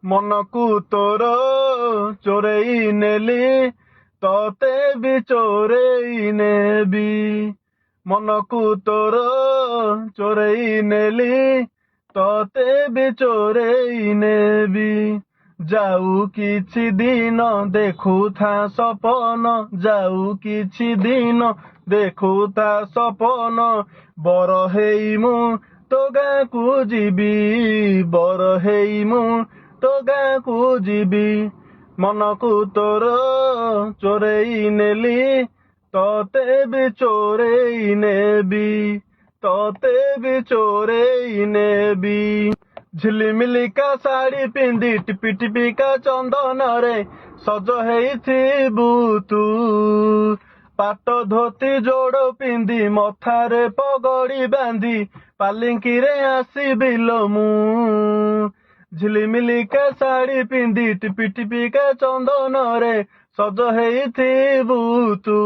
ମନକୁ ତୋର ଚୋରେଇ ନେଲି, ତତେ ବି ଚୋରେଇ ନେବି। ମନକୁ ତୋର ଚୋରେଇ ନେଲି, ତତେ ବି ଚୋରେଇ ନେବି। ଯାଉ କିଛି ଦିନ ଦେଖୁଥା ସପନ, ଯାଉ କିଛି ଦିନ ଦେଖୁଥା ସପନ। ବର ହେଇ ମୁଁ ତୋ ଗାଁକୁ ଯିବି, ବର ହେଇ ମୁଁ ତୋ ଗାଁକୁ ଯିବି। ମନକୁ ତୋର ଚୋରେଇ ନେଲି, ତତେ ବି ଚୋରେଇ ନେବି, ତତେ ବି ଚୋରେଇ ନେବି। ଝିଲିମିଲିକା ଶାଢୀ ପିନ୍ଧି ଟିପି ଟିପିକା ଚନ୍ଦନରେ ସଜ ହେଇଥିବୁ ତୁ। ପାଟ ଧୋତି ଯୋଡ଼ ପିନ୍ଧି ମଥାରେ ପଗଡ଼ି ବାନ୍ଧି ପାଲିଙ୍କିରେ ଆସିବି ଲୋ ମୁଁ। ଝିଲିମିଲିକା ଶାଢୀ ପିନ୍ଧି ଟିପି ଟିପିକା ଚନ୍ଦନରେ ସଜ ହେଇଥିବୁ ତୁ।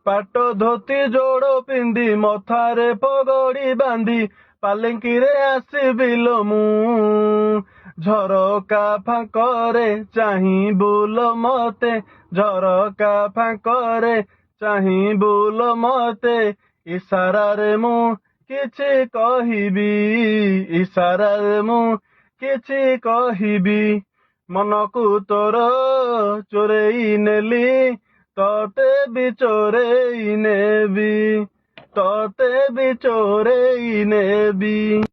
ପାଟ ଧୋତି ଯୋଡ଼ ପିନ୍ଧି ମଥାରେ ପଗଡ଼ି ବାନ୍ଧି ପାଲିଙ୍କିରେ ଆସିବି ଲୋ ମୁଁ। ଝରକା ଫାଙ୍କରେ ଚାହିଁବୁ ଲୋ ମତେ, ଝରକା ଫାଙ୍କରେ ଚାହିଁବୁ ଲୋ ମତେ। ଇଶାରାରେ ମୁଁ କିଛି କହିବି, ଇଶାରାରେ ମୁଁ କିଛି କହିବି। ମନକୁ ତୋର ଚୋରେଇ ନେଲି, ତତେ ବି ଚୋରେଇ ନେବି, ତତେ ବି ଚୋରେଇ ନେବି।